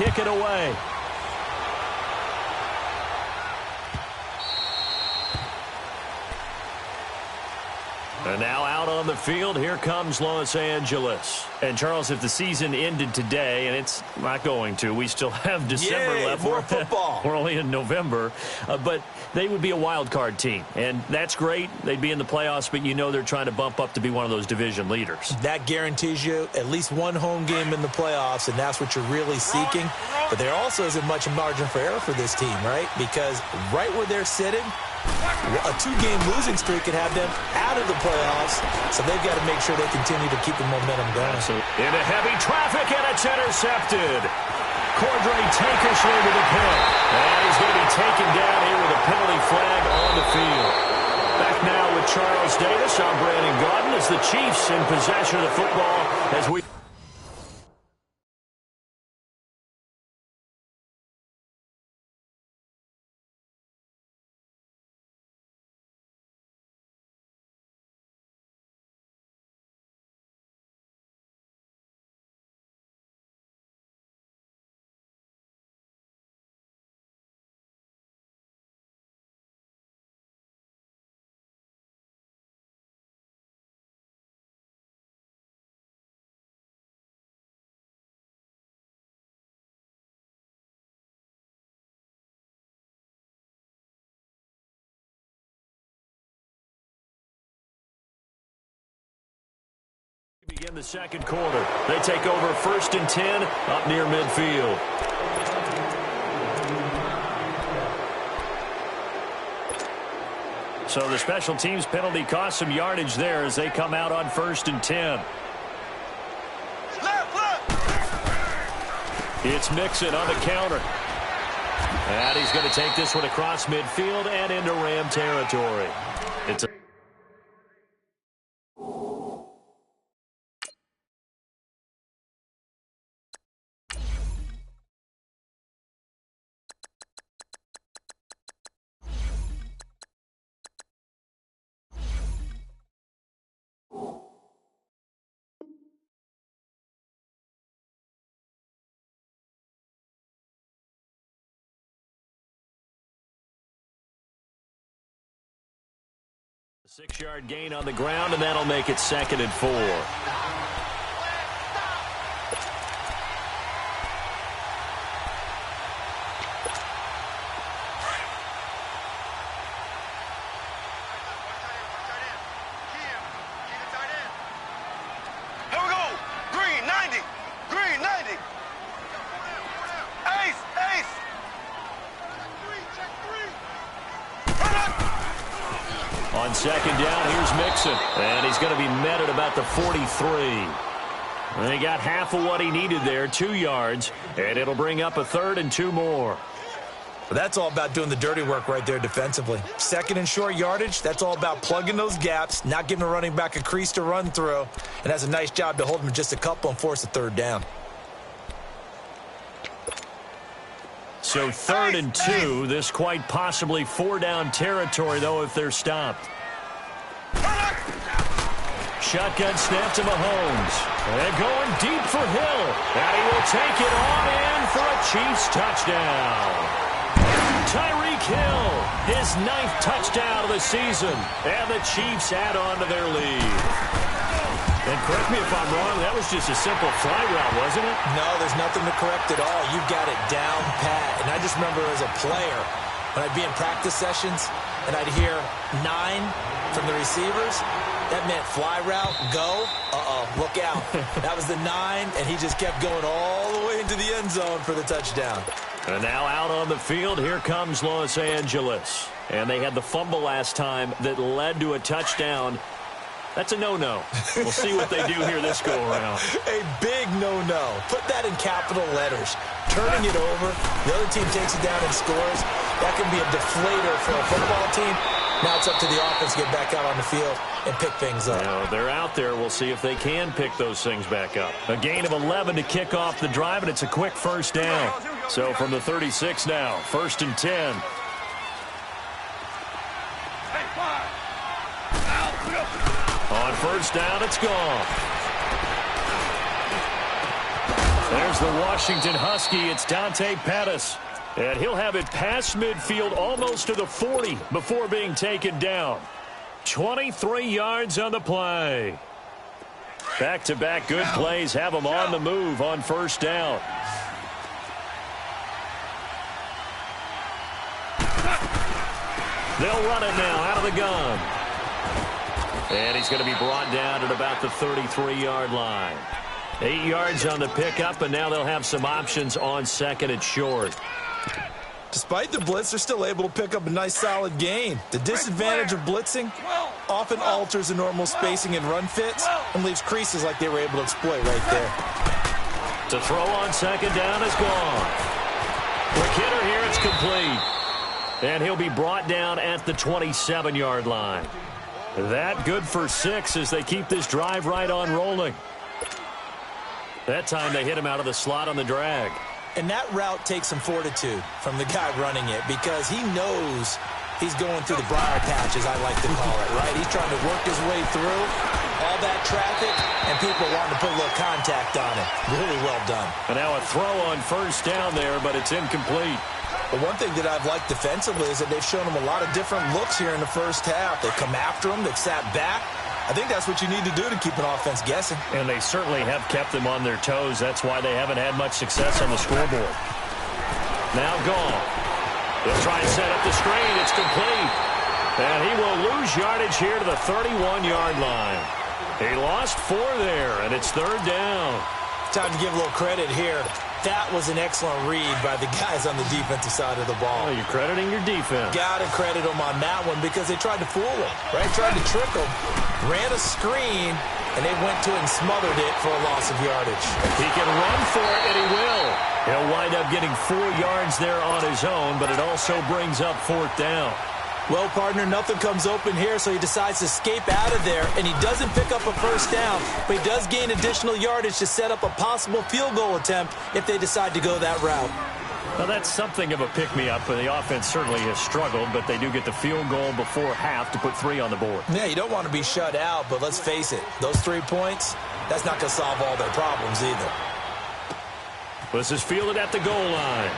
kick it away. And now out on the field, here comes Los Angeles. And, Charles, if the season ended today, and it's not going to, we still have December left. More football. We're only in November. But they would be a wild card team. And that's great. They'd be in the playoffs, but you know they're trying to bump up to be one of those division leaders. That guarantees you at least one home game in the playoffs, and that's what you're really seeking. But there also isn't much margin for error for this team, right? Because right where they're sitting, a 2-game losing streak could have them out of the playoffs, so they've got to make sure they continue to keep the momentum going. Absolutely. Into heavy traffic, and it's intercepted. Cordray takishly to the pin. And he's going to be taken down here with a penalty flag on the field. Back now with Charles Davis. I'm Brandon Gaudin as the Chiefs in possession of the football as we... Begin the second quarter. They take over 1st and 10 up near midfield. So the special teams penalty cost some yardage there as they come out on 1st and 10. It's Mixon on the counter. And he's going to take this one across midfield and into Ram territory. It's a Six-yard gain on the ground, and that'll make it 2nd and 4. On 2nd down, here's Mixon. And he's going to be met at about the 43. And he got half of what he needed there, 2 yards. And it'll bring up a 3rd and 2 more. But that's all about doing the dirty work right there defensively. 2nd and short yardage, that's all about plugging those gaps, not giving a running back a crease to run through. And that's a nice job to hold him just a couple and force a 3rd down. So 3rd and 2, this quite possibly 4-down territory, though, if they're stopped. Shotgun snap to Mahomes. And going deep for Hill. And he will take it on in for a Chiefs touchdown. Tyreek Hill, his 9th touchdown of the season. And the Chiefs add on to their lead. And correct me if I'm wrong, that was just a simple fly route, wasn't it? No, there's nothing to correct at all. You've got it down pat. And I just remember as a player, when I'd be in practice sessions, and I'd hear 9 from the receivers, that meant fly route, go, look out. That was the 9, and he just kept going all the way into the end zone for the touchdown. And now out on the field, here comes Los Angeles. And they had the fumble last time that led to a touchdown. That's a no-no. We'll see what they do here this go-around. A big no-no. Put that in capital letters. Turning it over, the other team takes it down and scores. That can be a deflator for a football team. Now it's up to the offense to get back out on the field and pick things up. Now, they're out there. We'll see if they can pick those things back up. A gain of 11 to kick off the drive, and it's a quick 1st down. So from the 36 now, 1st and 10. On 1st down, it's gone. There's the Washington Husky. It's Dante Pettis. And he'll have it past midfield almost to the 40 before being taken down. 23 yards on the play. Back-to-back good plays have them on the move on first down. They'll run it now out of the gun. And he's going to be brought down at about the 33-yard line. 8 yards on the pickup, and now they'll have some options on second and short. Despite the blitz, they're still able to pick up a nice, solid gain. The disadvantage of blitzing often alters the normal spacing and run fits and leaves creases like they were able to exploit right there. To throw on second down is gone. Quick hitter here, it's complete. And he'll be brought down at the 27-yard line. That good for 6 as they keep this drive right on rolling. That time they hit him out of the slot on the drag. And that route takes some fortitude from the guy running it because he knows he's going through the briar patch, as I like to call it, right? He's trying to work his way through all that traffic, and people wanting to put a little contact on it. Really well done. And now a throw on first down there, but it's incomplete. But one thing that I've liked defensively is that they've shown him a lot of different looks here in the first half. They've come after him. They've sat back. I think that's what you need to do to keep an offense guessing. And they certainly have kept them on their toes. That's why they haven't had much success on the scoreboard. Now gone. They'll try and set up the screen. It's complete. And he will lose yardage here to the 31-yard line. He lost 4 there, and it's third down. Time to give a little credit here. That was an excellent read by the guys on the defensive side of the ball. Oh, you're crediting your defense. Got to credit them on that one because they tried to fool him, right? Tried to trick him. Ran a screen, and they went to it and smothered it for a loss of yardage. He can run for it, and he will. He'll wind up getting 4 yards there on his own, but it also brings up fourth down. Well, partner, nothing comes open here, so he decides to escape out of there, and he doesn't pick up a first down, but he does gain additional yardage to set up a possible field goal attempt if they decide to go that route. Well, that's something of a pick-me-up, but the offense certainly has struggled, but they do get the field goal before half to put 3 on the board. Yeah, you don't want to be shut out, but let's face it, those 3 points, that's not going to solve all their problems either. This is fielded at the goal line.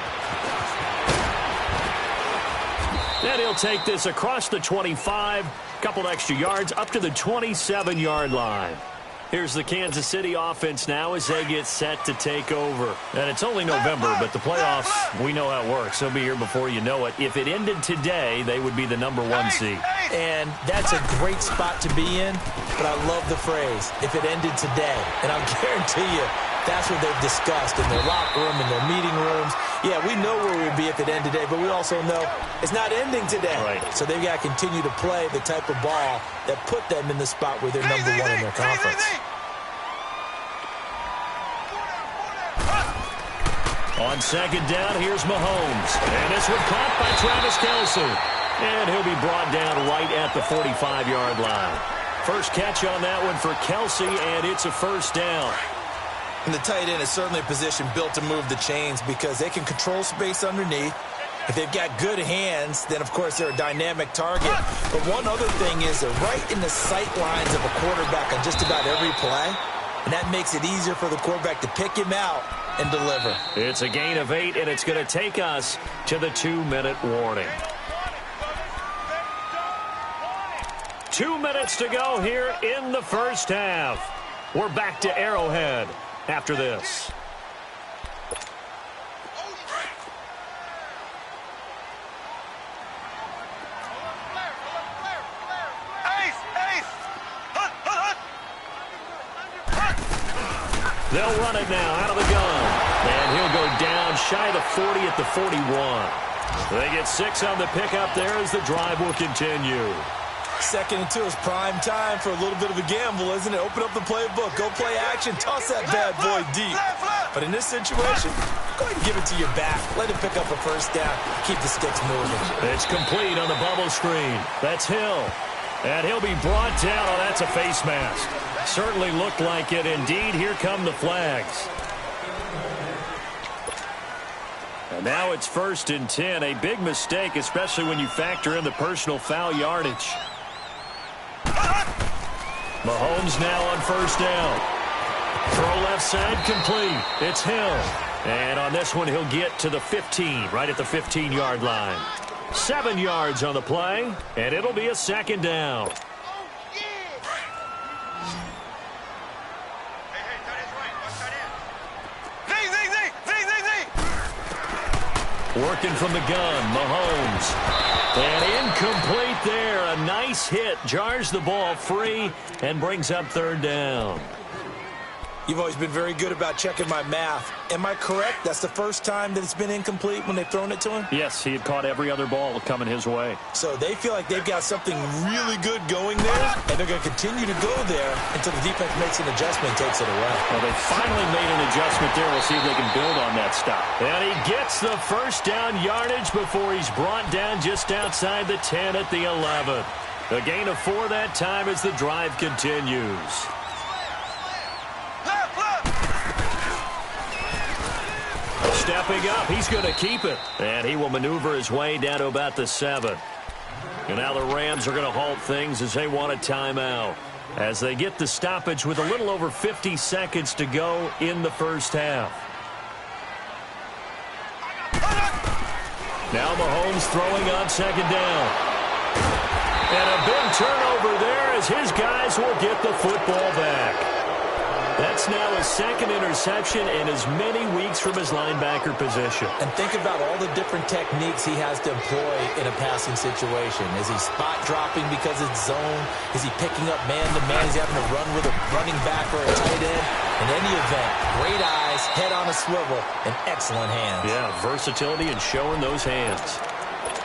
And he'll take this across the 25, couple extra yards up to the 27-yard line. Here's the Kansas City offense now as they get set to take over. And it's only November, but the playoffs, we know how it works. They'll be here before you know it. If it ended today, they would be the number 1 seed. And that's a great spot to be in, but I love the phrase, if it ended today. And I'll guarantee you, that's what they've discussed in their locker room, in their meeting rooms. Yeah, we know where we'd be if it ended today, but we also know it's not ending today. Right. So they've got to continue to play the type of ball that put them in the spot where they're number 1 in their conference. On second down, here's Mahomes. And this one caught by Travis Kelce. And he'll be brought down right at the 45-yard line. First catch on that one for Kelce, and it's a first down. And the tight end is certainly a position built to move the chains because they can control space underneath. If they've got good hands, then, of course, they're a dynamic target. But one other thing is they're right in the sight lines of a quarterback on just about every play. And that makes it easier for the quarterback to pick him out and deliver. It's a gain of 8, and it's going to take us to the 2-minute warning. 2 minutes to go here in the first half. We're back to Arrowhead after this. They'll run it now out of the gun. And he'll go down shy of the 40 at the 41. They get 6 on the pickup there as the drive will continue. 2nd and 2 is prime time for a little bit of a gamble, isn't it? Open up the playbook, go play action, toss that bad boy deep. But in this situation, go ahead and give it to your back. Let him pick up a first down. Keep the sticks moving. It's complete on the bubble screen. That's Hill. And he'll be brought down. Oh, that's a face mask. Certainly looked like it. Indeed, here come the flags. And now it's 1st and 10. A big mistake, especially when you factor in the personal foul yardage. Mahomes now on first down. Throw left side complete. It's Hill. And on this one, he'll get to the 15, right at the 15-yard line. 7 yards on the play, and it'll be a second down. Working from the gun, Mahomes. And incomplete there. A nice hit. Jars the ball free and brings up third down. You've always been very good about checking my math. Am I correct? That's the first time that it's been incomplete when they've thrown it to him? Yes, he had caught every other ball coming his way. So they feel like they've got something really good going there, and they're going to continue to go there until the defense makes an adjustment and takes it away. Well, they finally made an adjustment there. We'll see if they can build on that stop. And he gets the first down yardage before he's brought down just outside the 10 at the 11. A gain of 4 that time as the drive continues. Stepping up, he's going to keep it. And he will maneuver his way down to about the 7. And now the Rams are going to halt things as they want a timeout, as they get the stoppage with a little over 50 seconds to go in the first half. Now Mahomes throwing on second down. And a big turnover there as his guys will get the football back. That's now his second interception in as many weeks from his linebacker position. And think about all the different techniques he has to employ in a passing situation. Is he spot dropping because it's zone? Is he picking up man-to-man? Is he having to run with a running back or a tight end? In any event, great eyes, head on a swivel, and excellent hands. Yeah, versatility and showing those hands.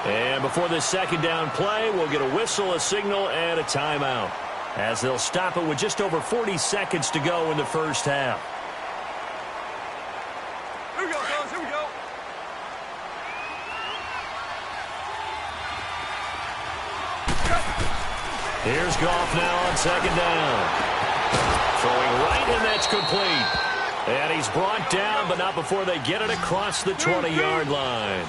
And before this second down play, we'll get a whistle, a signal, and a timeout, as they'll stop it with just over 40 seconds to go in the first half. Here we go, fellas. Here we go. Here's Goff now on second down. Throwing right, and that's complete. And he's brought down, but not before they get it across the 20-yard line.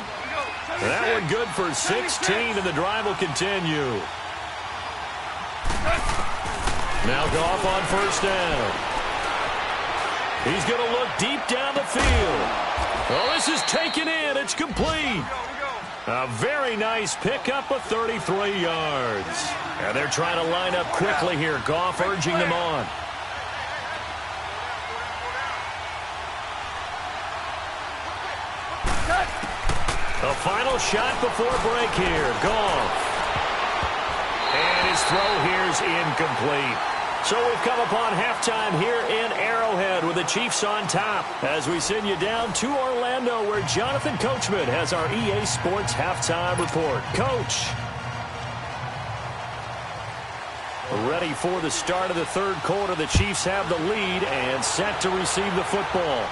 That one good for 16, and the drive will continue. Now Goff on first down. He's going to look deep down the field. Oh, this is taken in. It's complete. A very nice pickup of 33 yards. And they're trying to line up quickly here. Goff urging them on. A final shot before break here. Goff. And his throw here is incomplete. So we've come upon halftime here in Arrowhead with the Chiefs on top, as we send you down to Orlando, where Jonathan Coachman has our EA Sports halftime report. Coach. Ready for the start of the third quarter. The Chiefs have the lead and set to receive the football.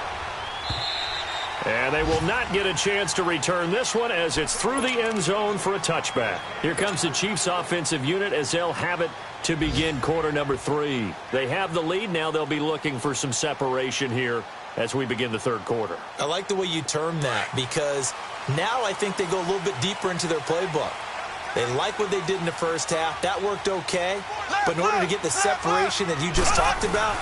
And they will not get a chance to return this one, as it's through the end zone for a touchback. Here comes the Chiefs offensive unit as they'll have it to begin quarter number 3. They have the lead. Now they'll be looking for some separation here as we begin the third quarter. I like the way you term that, because now I think they go a little bit deeper into their playbook. They like what they did in the first half. That worked okay. But in order to get the separation that you just talked about,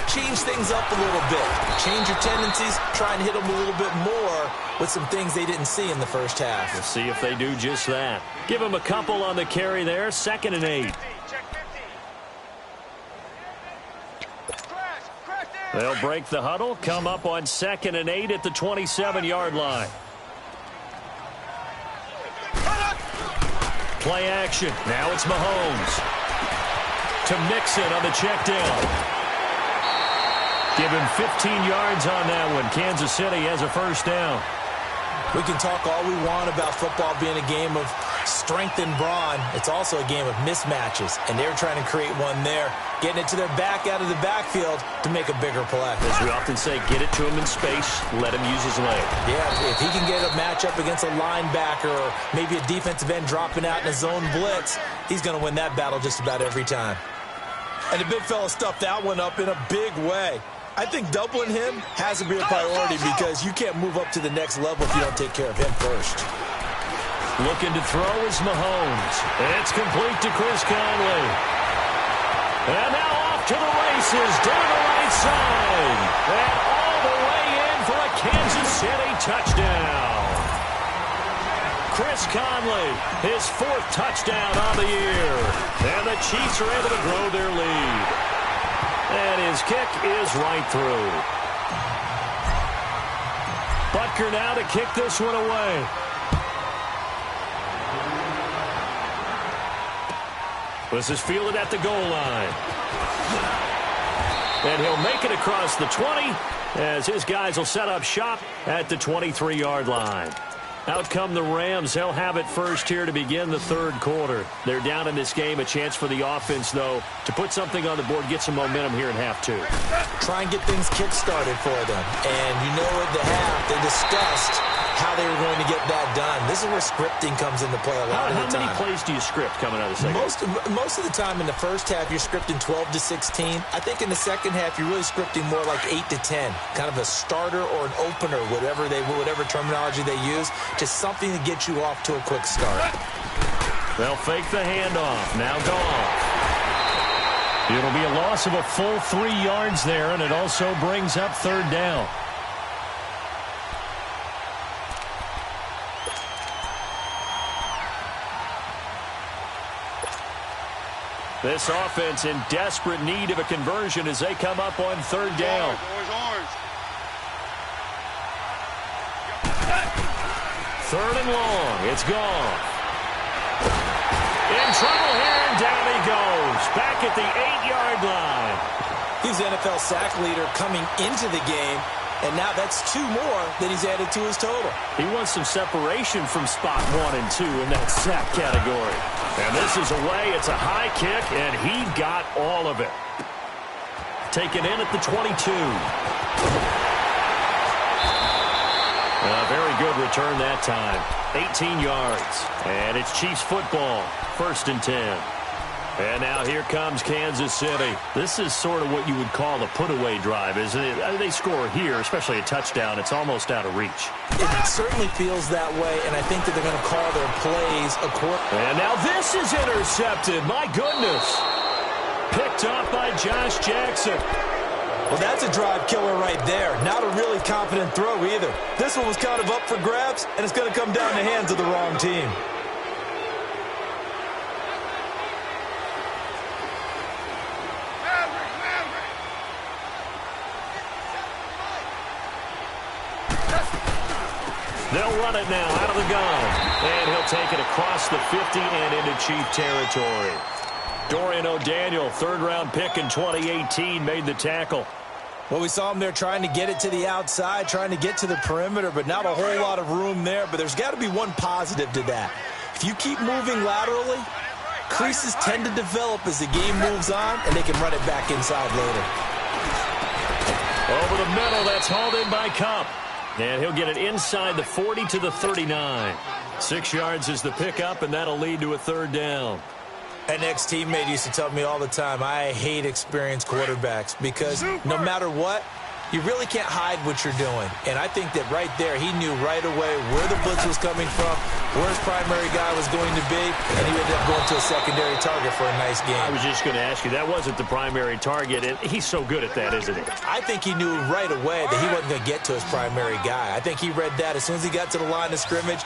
change things up a little bit. Change your tendencies. Try and hit them a little bit more with some things they didn't see in the first half. We'll see if they do just that. Give them a couple on the carry there. 2nd and 8. They'll break the huddle. Come up on 2nd and 8 at the 27-yard line. Play action. Now it's Mahomes. To Mixon on the check down. Give him 15 yards on that one. Kansas City has a first down. We can talk all we want about football being a game of strength and brawn. It's also a game of mismatches, and they're trying to create one there, getting it to their back out of the backfield to make a bigger play. As we often say, get it to him in space, let him use his leg. Yeah, if he can get a matchup against a linebacker or maybe a defensive end dropping out in a zone blitz, he's going to win that battle just about every time. And the big fella stuffed that one up in a big way. I think doubling him has to be a priority, because you can't move up to the next level if you don't take care of him first. Looking to throw is Mahomes. It's complete to Chris Conley. And now off to the races, down the right side. And all the way in for a Kansas City touchdown. Chris Conley, his 4th touchdown on the year. And the Chiefs are able to grow their lead. And his kick is right through. Butker now to kick this one away. This is fielded at the goal line. And he'll make it across the 20 as his guys will set up shop at the 23-yard line. Out come the Rams. They'll have it first here to begin the 3rd quarter. They're down in this game. A chance for the offense, though, to put something on the board, get some momentum here in half 2. Try and get things kick-started for them. And you know at the half, they discussed how they were going to get that done. This is where scripting comes into play a lot of the time. How many plays do you script coming out of the second? Most of the time in the first half, you're scripting 12 to 16. I think in the second half, you're really scripting more like 8 to 10. Kind of a starter or an opener, whatever terminology they use, just something to get you off to a quick start. They'll fake the handoff. Now Goff. It'll be a loss of a full 3 yards there, and it also brings up 3rd down. This offense in desperate need of a conversion as they come up on 3rd down. Third and long. It's gone. In trouble here, and down he goes. Back at the 8-yard line. He's NFL sack leader coming into the game, and now that's 2 more that he's added to his total. He wants some separation from spot 1 and 2 in that sack category. And this is away. It's a high kick, and he got all of it. Taken in at the 22. A very good return that time. 18 yards. And it's Chiefs football. 1st and 10. And now here comes Kansas City. This is sort of what you would call a put-away drive, isn't it? They score here, especially a touchdown. It's almost out of reach. It certainly feels that way, and I think that they're going to call their plays accordingly. And now this is intercepted. My goodness. Picked up by Josh Jackson. Well, that's a drive killer right there. Not a really confident throw either. This one was kind of up for grabs, and it's going to come down the hands of the wrong team. They'll run it now out of the gun. And he'll take it across the 50 and into Chief territory. Dorian O'Daniel, 3rd-round pick in 2018, made the tackle. Well, we saw him there trying to get it to the outside, trying to get to the perimeter, but not a whole lot of room there. But there's got to be one positive to that. If you keep moving laterally, creases tend to develop as the game moves on, and they can run it back inside later. Over the middle, that's hauled in by Cup. And he'll get it inside the 40 to the 39. 6 yards is the pickup, and that'll lead to a 3rd down. An ex-teammate used to tell me all the time, I hate experienced quarterbacks because no matter what, you really can't hide what you're doing. And I think that right there, he knew right away where the blitz was coming from, where his primary guy was going to be, and he ended up going to a secondary target for a nice game. I was just going to ask you, that wasn't the primary target, and he's so good at that, isn't he? I think he knew right away that he wasn't going to get to his primary guy. I think he read that as soon as he got to the line of scrimmage,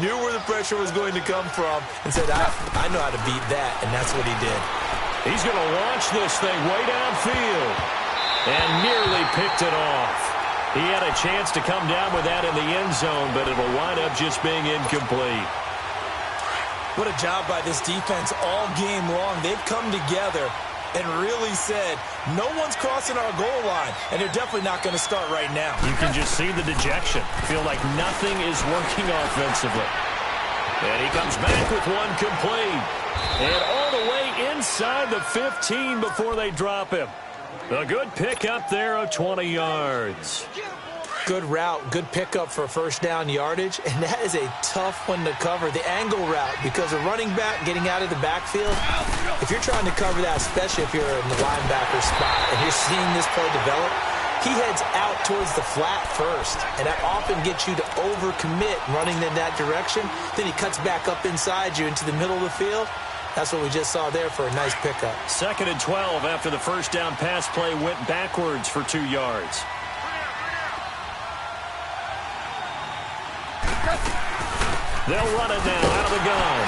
knew where the pressure was going to come from, and said, I know how to beat that, and that's what he did. He's going to launch this thing way downfield. And nearly picked it off. He had a chance to come down with that in the end zone, but it'll wind up just being incomplete. What a job by this defense all game long. They've come together and really said, no one's crossing our goal line, and they're definitely not going to start right now. You can just see the dejection. Feel like nothing is working offensively. And he comes back with one complete. And all the way inside the 15 before they drop him. A good pickup there of 20 yards. Good route, good pickup for first down yardage, and that is a tough one to cover. The angle route, because a running back getting out of the backfield, if you're trying to cover that, especially if you're in the linebacker spot and you're seeing this play develop, he heads out towards the flat first, and that often gets you to overcommit running in that direction. Then he cuts back up inside you into the middle of the field, That's what we just saw there for a nice pickup. 2nd and 12 after the first down pass play went backwards for 2 yards. They'll run it now out of the gun.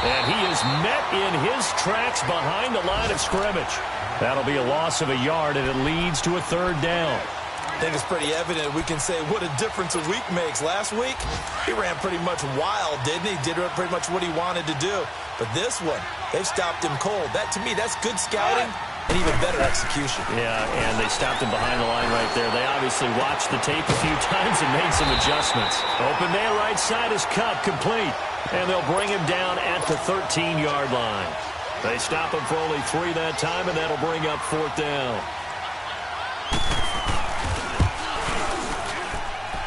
And he is met in his tracks behind the line of scrimmage. That'll be a loss of a yard, and it leads to a 3rd down. I think it's pretty evident we can say what a difference a week makes. Last week, he ran pretty much wild, didn't he? Did pretty much what he wanted to do. But this one, they've stopped him cold. That, to me, that's good scouting and even better execution. Yeah, and they stopped him behind the line right there. They obviously watched the tape a few times and made some adjustments. Open man right side is cut, complete. And they'll bring him down at the 13-yard line. They stop him for only 3 that time, and that'll bring up 4th down.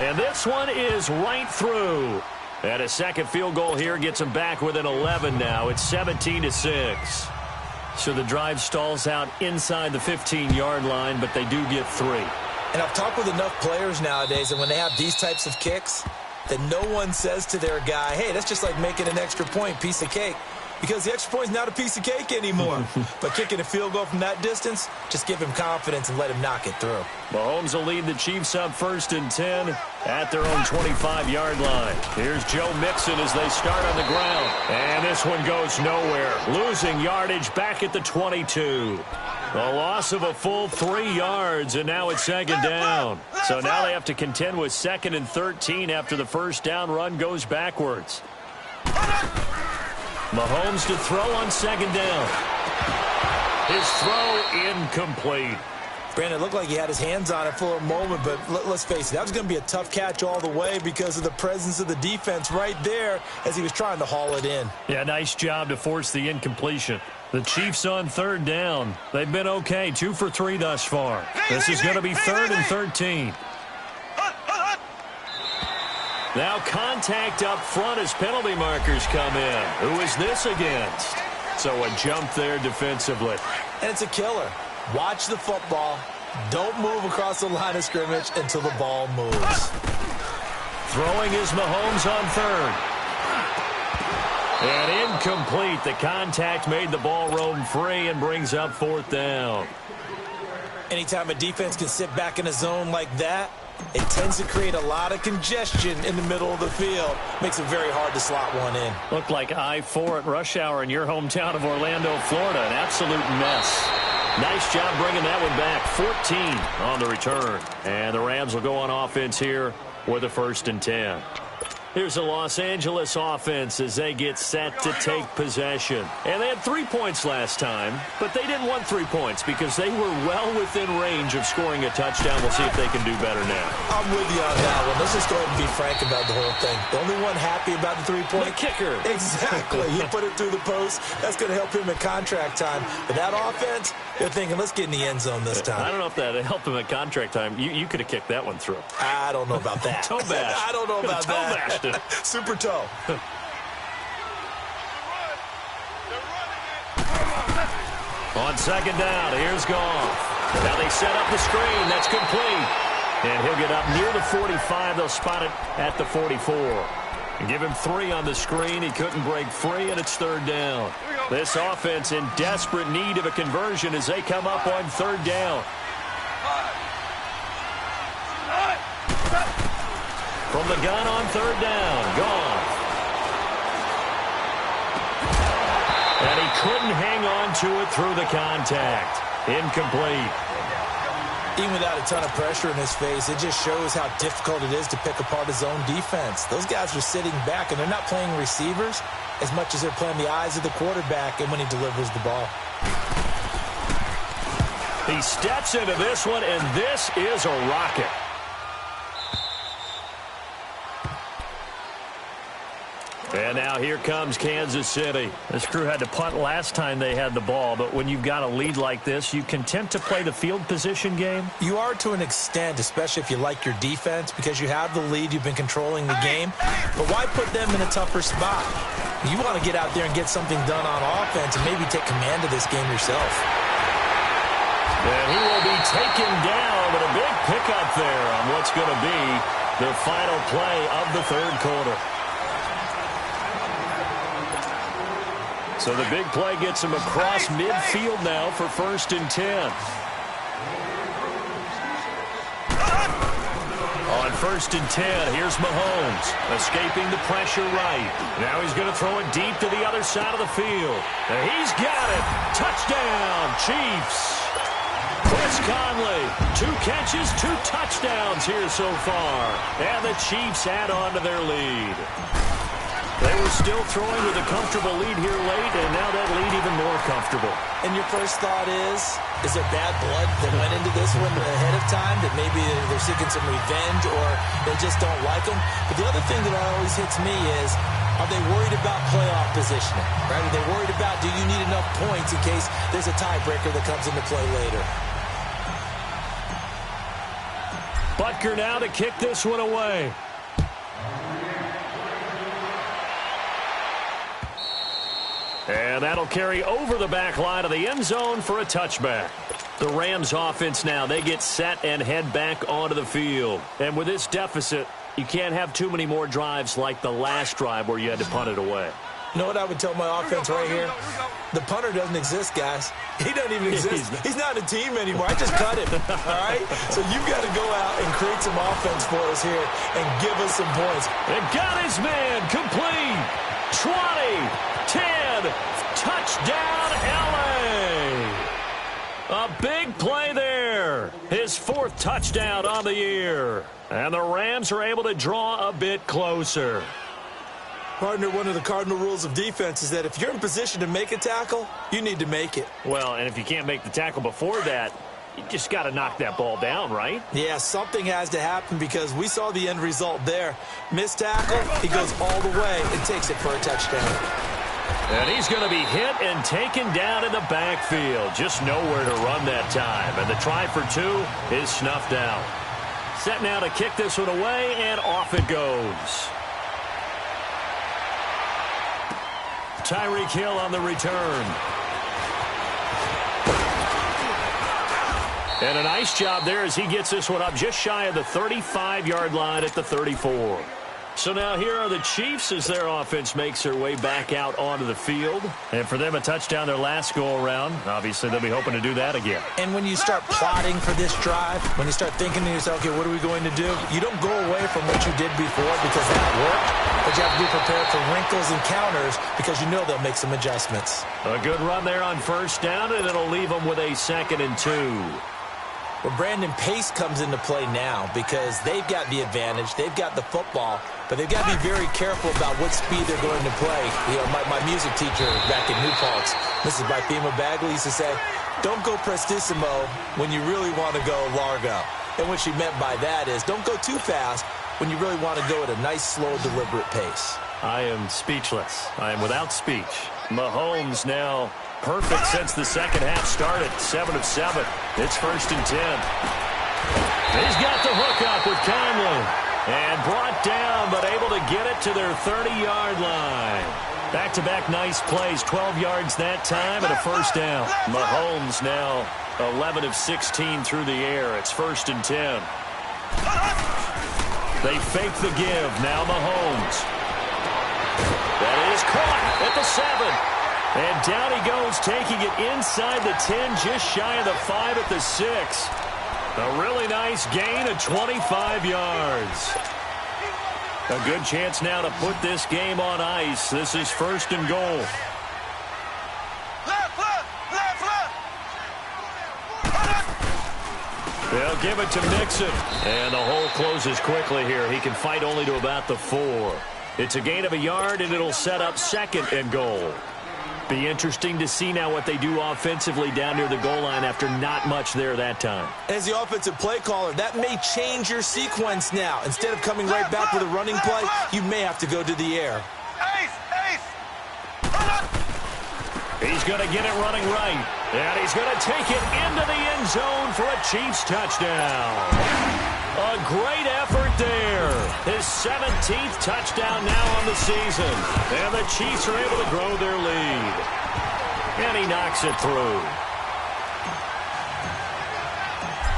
And this one is right through. And a second field goal here gets them back within 11 now. It's 17-6. So the drive stalls out inside the 15-yard line, but they do get 3. And I've talked with enough players nowadays that when they have these types of kicks, that no one says to their guy, hey, that's just like making an extra point, piece of cake. Because the extra point is not a piece of cake anymore. But kicking a field goal from that distance, just give him confidence and let him knock it through. Mahomes will lead the Chiefs up 1st and 10 at their own 25-yard line. Here's Joe Mixon as they start on the ground. And this one goes nowhere. Losing yardage back at the 22. A loss of a full 3 yards, and now it's 2nd down. So now they have to contend with 2nd and 13 after the first down run goes backwards. Mahomes to throw on 2nd down. His throw incomplete. Brandon, it looked like he had his hands on it for a moment, but let's face it, that was going to be a tough catch all the way because of the presence of the defense right there as he was trying to haul it in. Yeah, nice job to force the incompletion. The Chiefs on 3rd down. They've been okay, 2 for 3 thus far. This is going to be 3rd and 13. Now contact up front as penalty markers come in. Who is this against? So a jump there defensively. And it's a killer. Watch the football. Don't move across the line of scrimmage until the ball moves. Throwing is Mahomes on 3rd. And incomplete. The contact made the ball roam free and brings up 4th down. Anytime a defense can sit back in a zone like that, it tends to create a lot of congestion in the middle of the field. Makes it very hard to slot one in. Looked like I-4 at rush hour in your hometown of Orlando, Florida. An absolute mess. Nice job bringing that one back. 14 on the return. And the Rams will go on offense here with a 1st and 10. Here's the Los Angeles offense as they get set to take possession. And they had 3 points last time, but they didn't want 3 points because they were well within range of scoring a touchdown. We'll see if they can do better now. I'm with you on that one. Let's just go ahead and be frank about the whole thing. The only one happy about the 3-point? The kicker. Exactly. He put it through the post. That's going to help him at contract time. But that offense, they're thinking, let's get in the end zone this time. I don't know if that helped him at contract time. You could have kicked that one through. I don't know about that. Toe bash. I don't know about that. Super toe. On 2nd down, here's Goff. Now they set up the screen. That's complete. And he'll get up near the 45. They'll spot it at the 44. And give him 3 on the screen. He couldn't break free, and it's 3rd down. This offense in desperate need of a conversion as they come up on 3rd down. From the gun on 3rd down, Goff. And he couldn't hang on to it through the contact. Incomplete. Even without a ton of pressure in his face, it just shows how difficult it is to pick apart his own defense. Those guys are sitting back, and they're not playing receivers as much as they're playing the eyes of the quarterback and when he delivers the ball. He steps into this one, and this is a rocket. And now here comes Kansas City. This crew had to punt last time they had the ball, but when you've got a lead like this, you content to play the field position game? You are to an extent, especially if you like your defense, because you have the lead, you've been controlling the game. But why put them in a tougher spot? You want to get out there and get something done on offense and maybe take command of this game yourself. And he will be taken down, but a big pickup there on what's going to be the final play of the 3rd quarter. So the big play gets him across midfield now for 1st and 10. On 1st and 10, here's Mahomes, escaping the pressure right. Now he's going to throw it deep to the other side of the field. And he's got it. Touchdown, Chiefs. Chris Conley, 2 catches, 2 touchdowns here so far. And the Chiefs add on to their lead. They were still throwing with a comfortable lead here late, and now that lead even more comfortable. And your first thought is there bad blood that went into this one ahead of time, that maybe they're seeking some revenge or they just don't like them? But the other thing that always hits me is, are they worried about playoff positioning? Right? Are they worried about, do you need enough points in case there's a tiebreaker that comes into play later? Butker now to kick this one away. And that'll carry over the back line of the end zone for a touchback. The Rams offense now, they get set and head back onto the field. And with this deficit, you can't have too many more drives like the last drive where you had to punt it away. You know what I would tell my offense right here? The punter doesn't exist, guys. He doesn't even exist. He's not a team anymore. I just cut him, all right? So you've got to go out and create some offense for us here and give us some points. And got his man complete. 20, 10, touchdown, L.A. A big play there. His 4th touchdown on the year. And the Rams are able to draw a bit closer. Partner, one of the cardinal rules of defense is that if you're in position to make a tackle, you need to make it. Well, and if you can't make the tackle before that, you just got to knock that ball down, right? Yeah, something has to happen because we saw the end result there. Missed tackle, he goes all the way and takes it for a touchdown. And he's going to be hit and taken down in the backfield. Just nowhere to run that time. And the try for 2 is snuffed out. Set now to kick this one away, and off it goes. Tyreek Hill on the return. And a nice job there as he gets this one up just shy of the 35-yard line at the 34. So now here are the Chiefs as their offense makes their way back out onto the field. And for them, a touchdown their last go-around. Obviously, they'll be hoping to do that again. And when you start plotting for this drive, when you start thinking to yourself, okay, what are we going to do? You don't go away from what you did before because that worked. But you have to be prepared for wrinkles and counters because you know they'll make some adjustments. A good run there on 1st down, and it'll leave them with a 2nd and 2. Well, Brandon, pace comes into play now because they've got the advantage. They've got the football, but they've got to be very careful about what speed they're going to play. You know, my music teacher back in New Paltz, Mrs. Bythema Bagley, used to say, don't go prestissimo when you really want to go largo. And what she meant by that is don't go too fast when you really want to go at a nice, slow, deliberate pace. I am speechless. I am without speech. Mahomes now perfect since the second half started. 7 of 7. It's 1st and 10. He's got the hook up with Conley. And brought down, but able to get it to their 30-yard line. Back-to-back nice plays. 12 yards that time and a 1st down. Mahomes now 11 of 16 through the air. It's 1st and 10. They fake the give. Now Mahomes. That is caught at the 7. And down he goes, taking it inside the 10, just shy of the 5 at the 6. A really nice gain of 25 yards. A good chance now to put this game on ice. This is 1st and goal. They'll give it to Mixon. And the hole closes quickly here. He can fight only to about the 4. It's a gain of a yard, and it'll set up 2nd and goal. Be interesting to see now what they do offensively down near the goal line after not much there that time. As the offensive play caller, that may change your sequence now. Instead of coming right back with a running play, you may have to go to the air. He's going to get it running right. And he's going to take it into the end zone for a Chiefs touchdown. A great effort there. His 17th touchdown now on the season. And the Chiefs are able to grow their lead. And he knocks it through.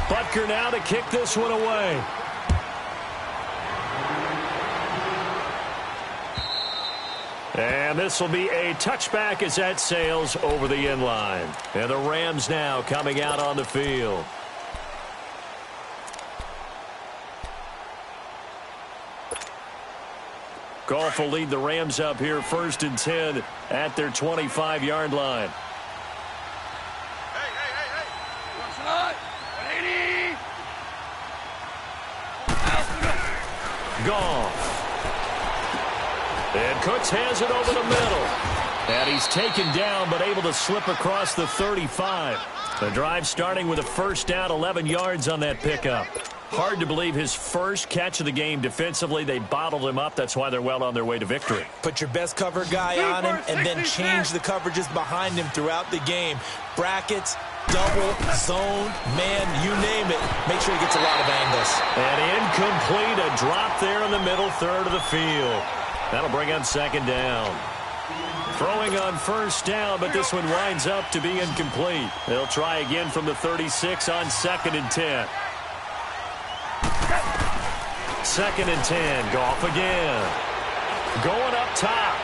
Butker now to kick this one away. And this will be a touchback as that sails over the end line. And the Rams now coming out on the field. Goff will lead the Rams up here 1st and 10 at their 25-yard line. Goff. And Cooks has it over the middle. And he's taken down but able to slip across the 35. The drive starting with a first down, 11 yards on that pickup. Hard to believe his first catch of the game defensively. They bottled him up. That's why they're well on their way to victory. Put your best cover guy on him and then change the coverages behind him throughout the game. Brackets, double, zone, man, you name it. Make sure he gets a lot of angles. And incomplete, a drop there in the middle third of the field. That'll bring on second down. Throwing on first down, but this one winds up to be incomplete. They'll try again from the 36 on 2nd and 10. 2nd and 10, Goff again. Going up top.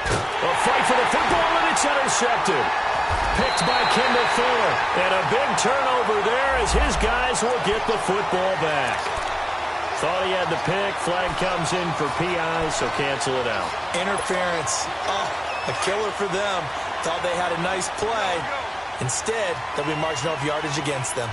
A fight for the football, and it's intercepted. Picked by Kendall Fuller. And a big turnover there as his guys will get the football back. Thought he had the pick. Flag comes in for PI, so cancel it out. Interference. Oh, a killer for them. Thought they had a nice play. Instead, they'll be marching off yardage against them.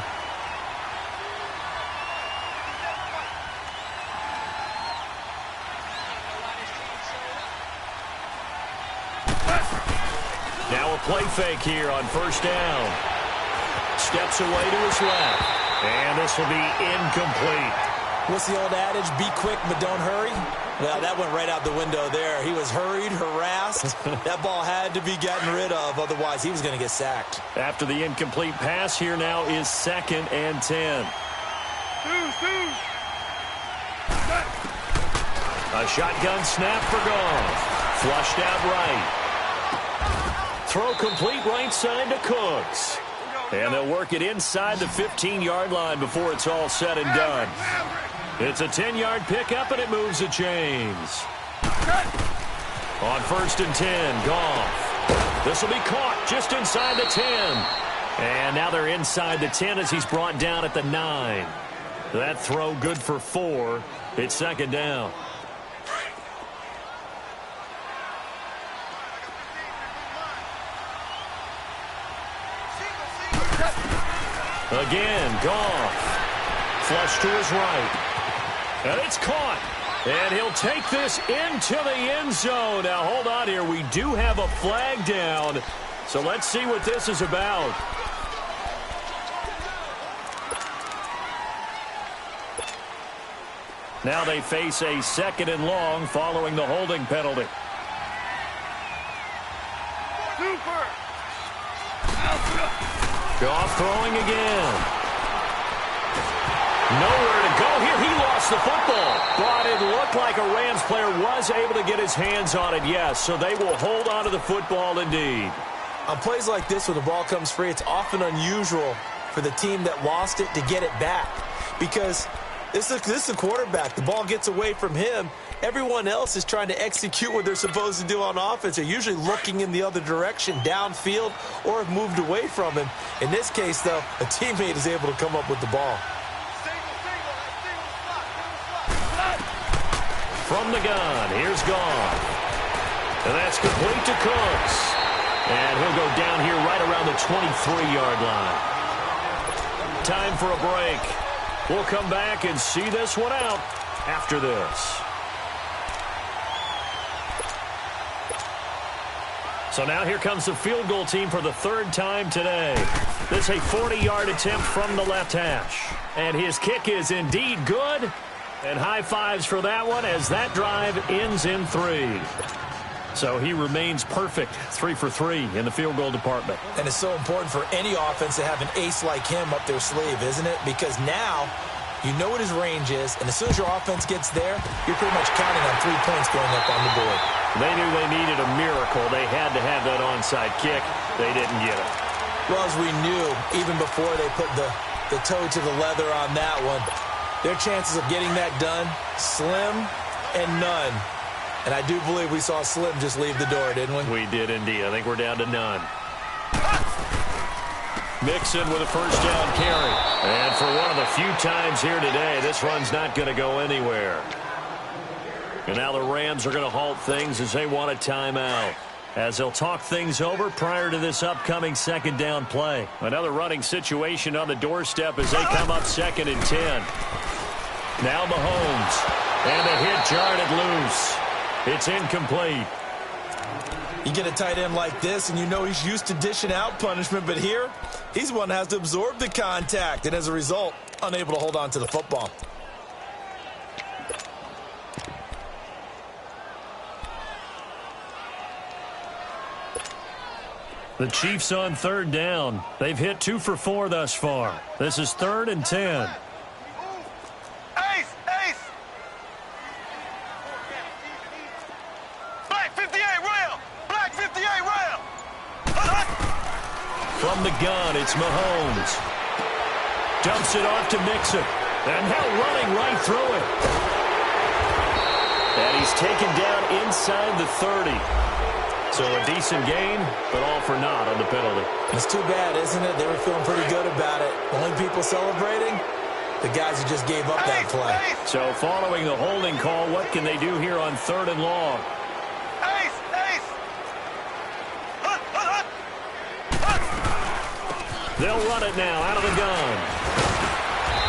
Now a play fake here on first down. Steps away to his left. And this will be incomplete. What's the old adage? Be quick, but don't hurry. Well, that went right out the window there. He was hurried, harassed. That ball had to be gotten rid of. Otherwise, he was going to get sacked. After the incomplete pass, here now is 2nd and 10. A shotgun snap for Goff. Flushed out right. Throw complete right side to Cooks. And they'll work it inside the 15-yard line before it's all said and done. It's a 10-yard pickup, and it moves the chains. On 1st and 10, Goff. This will be caught just inside the 10. And now they're inside the 10 as he's brought down at the 9. That throw good for 4. It's 2nd down. Again, Goff. Flush to his right. And it's caught. And he'll take this into the end zone. Now, hold on here. We do have a flag down. So let's see what this is about. Now they face a 2nd and long following the holding penalty. Goff throwing again. Nowhere to go here. He lost the football. But it looked like a Rams player was able to get his hands on it, yes. So they will hold on to the football indeed. On plays like this where the ball comes free, it's often unusual for the team that lost it to get it back. Because this is the quarterback. The ball gets away from him. Everyone else is trying to execute what they're supposed to do on offense. They're usually looking in the other direction, downfield, or have moved away from him. In this case, though, a teammate is able to come up with the ball. From the gun, here's Goff. And that's complete to Cooks. And he'll go down here right around the 23-yard line. Time for a break. We'll come back and see this one out after this. So now here comes the field goal team for the 3rd time today. This is a 40-yard attempt from the left hash. And his kick is indeed good. And high fives for that one as that drive ends in 3. So he remains perfect, 3 for 3 in the field goal department. And it's so important for any offense to have an ace like him up their sleeve, isn't it? Because now you know what his range is, and as soon as your offense gets there, you're pretty much counting on 3 points going up on the board. They knew they needed a miracle. They had to have that onside kick. They didn't get it. Well, as we knew, even before they put the toe to the leather on that one, their chances of getting that done, slim and none. And I do believe we saw Slim just leave the door, didn't we? We did indeed. I think we're down to none. Mixon with a first down carry. And for one of the few times here today, this run's not going to go anywhere. And now the Rams are going to halt things as they want a timeout, as they'll talk things over prior to this upcoming second down play. Another running situation on the doorstep as they come up 2nd and 10. Now Mahomes. And a hit jarred it loose. It's incomplete. You get a tight end like this, and you know he's used to dishing out punishment, but here, he's one that has to absorb the contact, and as a result, unable to hold on to the football. The Chiefs on 3rd down. They've hit 2 for 4 thus far. This is 3rd and 10. From the gun, it's Mahomes. Dumps it off to Mixon. And now running right through it. And he's taken down inside the 30. So a decent gain, but all for naught on the penalty. It's too bad, isn't it? They were feeling pretty good about it. Only people celebrating, the guys who just gave up that play. So following the holding call, what can they do here on 3rd and long? They'll run it now out of the gun.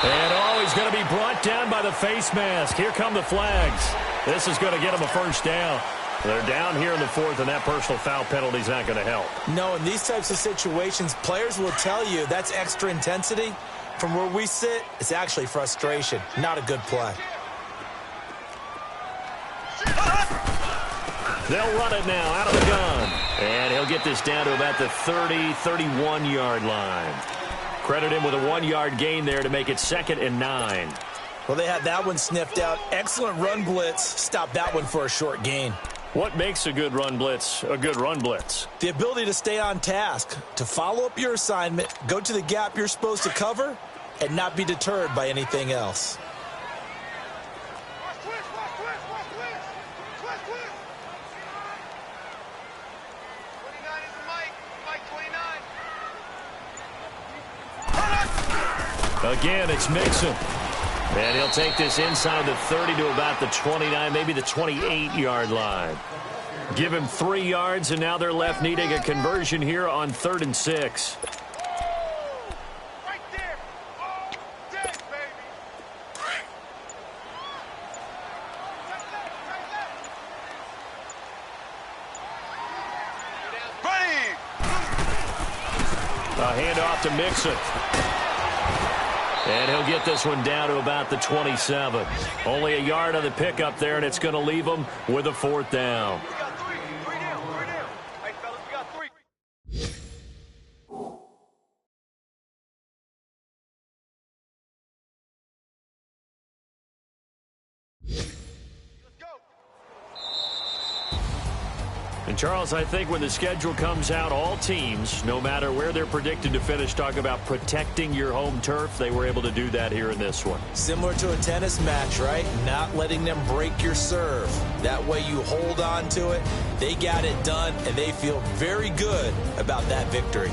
And he's going to be brought down by the face mask. Here come the flags. This is going to get him a first down. They're down here in the 4th, and that personal foul penalty is not going to help. No, in these types of situations, players will tell you that's extra intensity. From where we sit, it's actually frustration. Not a good play. They'll run it now out of the gun. And he'll get this down to about the 30, 31-yard line. Credit him with a 1-yard gain there to make it 2nd and 9. Well, they had that one sniffed out. Excellent run blitz. Stop that one for a short gain. What makes a good run blitz a good run blitz? The ability to stay on task, to follow up your assignment, go to the gap you're supposed to cover, and not be deterred by anything else. Again, it's Mixon. And he'll take this inside the 30 to about the 29, maybe the 28-yard line. Give him 3 yards, and now they're left needing a conversion here on 3rd and 6. Right there. Oh, dead, baby. Ready. A handoff to Mixon. And he'll get this one down to about the 27. Only a yard on the pickup there, and it's going to leave him with a 4th down. We got 3. 3 down. 3 down. Hey, fellas, we got 3. Let's go. And, Charles, I think when the schedule comes out, all teams, no matter where they're predicted to finish, talk about protecting your home turf. They were able to do that here in this one. Similar to a tennis match, right? Not letting them break your serve. That way you hold on to it. They got it done, and they feel very good about that victory.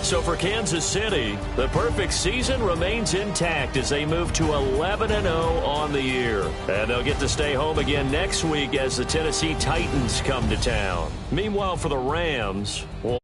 So for Kansas City, the perfect season remains intact as they move to 11-0 on the year. And they'll get to stay home again next week as the Tennessee Titans come to town. Meanwhile, for the Rams, well,